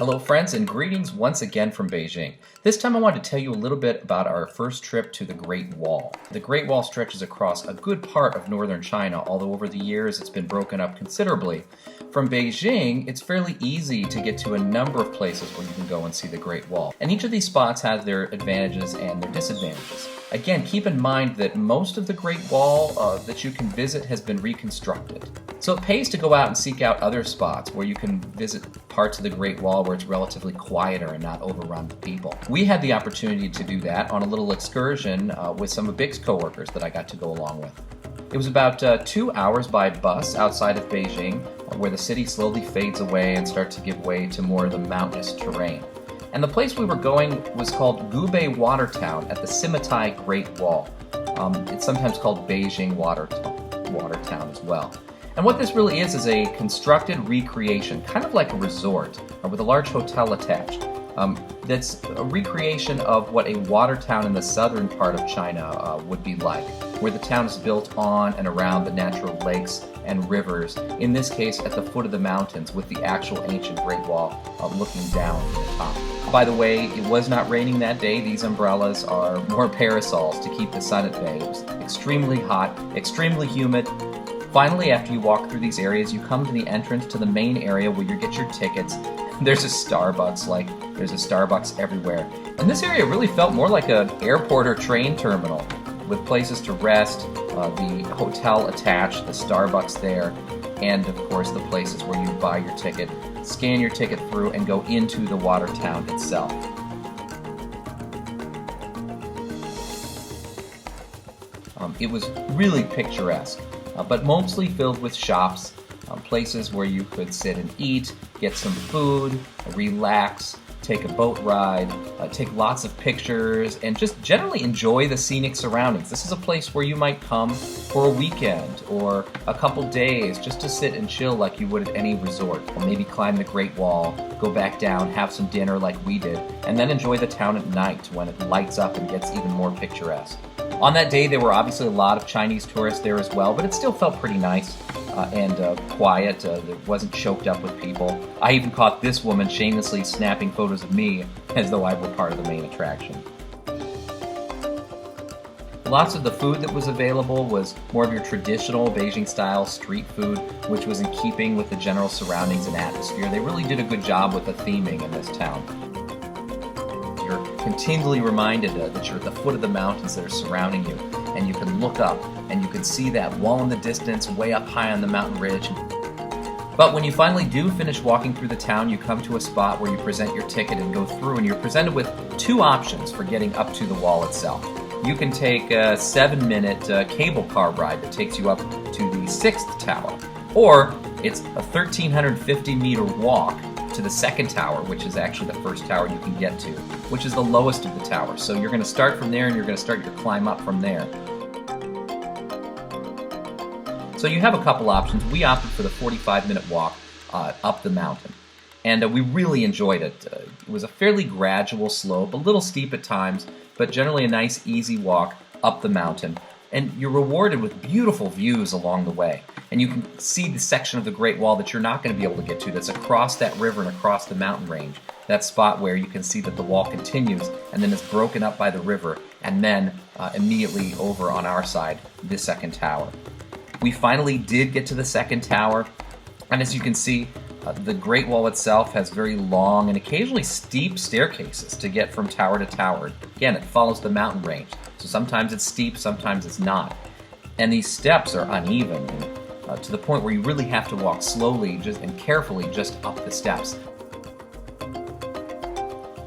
Hello friends, and greetings once again from Beijing. This time I want to tell you a little bit about our first trip to the Great Wall. The Great Wall stretches across a good part of northern China, although over the years it's been broken up considerably. From Beijing, it's fairly easy to get to a number of places where you can go and see the Great Wall. And each of these spots has their advantages and their disadvantages. Again, keep in mind that most of the Great Wall that you can visit has been reconstructed. So it pays to go out and seek out other spots where you can visit parts of the Great Wall where it's relatively quieter and not overrun with people. We had the opportunity to do that on a little excursion with some of Big's coworkers that I got to go along with. It was about 2 hours by bus outside of Beijing, where the city slowly fades away and starts to give way to more of the mountainous terrain. And the place we were going was called Gubei Watertown at the Simitai Great Wall. It's sometimes called Beijing Watertown as well. And what this really is a constructed recreation, kind of like a resort, with a large hotel attached. That's a recreation of what a water town in the southern part of China would be like, where the town is built on and around the natural lakes and rivers, in this case at the foot of the mountains, with the actual ancient Great Wall looking down from the top. By the way, it was not raining that day. These umbrellas are more parasols to keep the sun at bay. It was extremely hot, extremely humid. Finally, after you walk through these areas, you come to the entrance to the main area where you get your tickets. There's a Starbucks, there's a Starbucks everywhere. And this area really felt more like an airport or train terminal, with places to rest, the hotel attached, the Starbucks there, and of course the places where you buy your ticket, scan your ticket through, and go into the water town itself. It was really picturesque. But mostly filled with shops, places where you could sit and eat, get some food, relax, take a boat ride, take lots of pictures, and just generally enjoy the scenic surroundings. This is a place where you might come for a weekend or a couple days just to sit and chill like you would at any resort, or maybe climb the Great Wall, go back down, have some dinner like we did, and then enjoy the town at night when it lights up and gets even more picturesque. On that day, there were obviously a lot of Chinese tourists there as well, but it still felt pretty nice and quiet. It wasn't choked up with people. I even caught this woman shamelessly snapping photos of me as though I were part of the main attraction. Lots of the food that was available was more of your traditional Beijing-style street food, which was in keeping with the general surroundings and atmosphere. They really did a good job with the theming in this town. You're continually reminded that you're at the foot of the mountains that are surrounding you, and you can look up and you can see that wall in the distance way up high on the mountain ridge. But when you finally do finish walking through the town, you come to a spot where you present your ticket and go through, and you're presented with two options for getting up to the wall itself. You can take a 7-minute cable car ride that takes you up to the 6th tower, or it's a 1,350-meter walk to the 2nd tower, which is actually the first tower you can get to, which is the lowest of the towers. So you're going to start from there and you're going to start your climb up from there. So you have a couple options. We opted for the 45-minute walk up the mountain, and we really enjoyed it. It was a fairly gradual slope, a little steep at times, but generally a nice easy walk up the mountain. And you're rewarded with beautiful views along the way. And you can see the section of the Great Wall that you're not going to be able to get to, that's across that river and across the mountain range. That spot where you can see that the wall continues and then it's broken up by the river, and then immediately over on our side, the 2nd tower. We finally did get to the 2nd tower, and as you can see, the Great Wall itself has very long and occasionally steep staircases to get from tower to tower. Again, it follows the mountain range, so sometimes it's steep, sometimes it's not. And these steps are uneven, to the point where you really have to walk slowly and carefully just up the steps.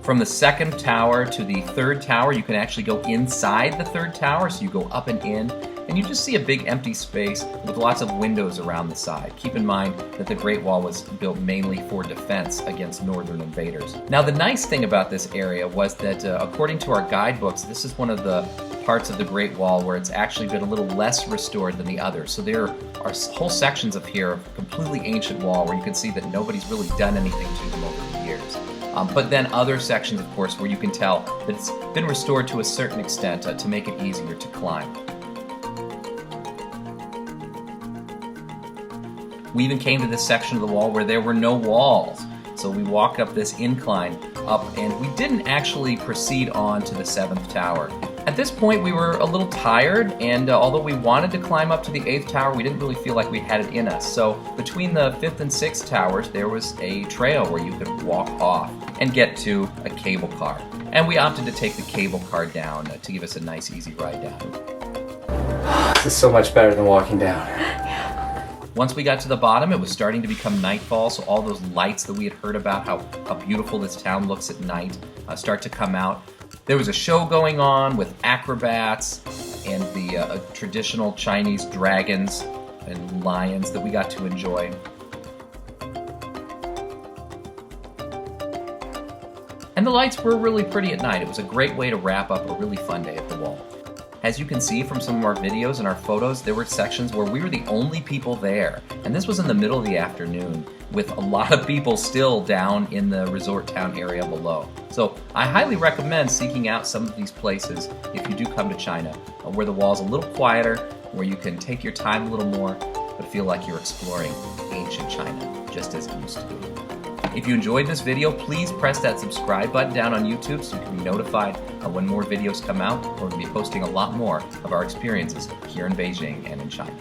From the 2nd tower to the 3rd tower, you can actually go inside the 3rd tower, so you go up and in, and you just see a big empty space with lots of windows around the side. Keep in mind that the Great Wall was built mainly for defense against northern invaders. Now, the nice thing about this area was that, according to our guidebooks, this is one of the parts of the Great Wall where it's actually been a little less restored than the others. So there are whole sections of here of completely ancient wall where you can see that nobody's really done anything to them over the years. But then other sections, of course, where you can tell that it's been restored to a certain extent to make it easier to climb. We even came to this section of the wall where there were no walls. So we walked up this incline up, and we didn't actually proceed on to the 7th tower. At this point, we were a little tired, and although we wanted to climb up to the 8th tower, we didn't really feel like we had it in us. So between the 5th and 6th towers, there was a trail where you could walk off and get to a cable car. And we opted to take the cable car down to give us a nice, easy ride down. This is so much better than walking down. Once we got to the bottom, it was starting to become nightfall, so all those lights that we had heard about, how beautiful this town looks at night, start to come out. There was a show going on with acrobats and the traditional Chinese dragons and lions that we got to enjoy. And the lights were really pretty at night. It was a great way to wrap up a really fun day at the wall. As you can see from some of our videos and our photos, there were sections where we were the only people there. And this was in the middle of the afternoon with a lot of people still down in the resort town area below. So I highly recommend seeking out some of these places if you do come to China, where the wall's a little quieter, where you can take your time a little more, but feel like you're exploring ancient China, just as it used to be. If you enjoyed this video, please press that subscribe button down on YouTube so you can be notified when more videos come out. We're going to be posting a lot more of our experiences here in Beijing and in China.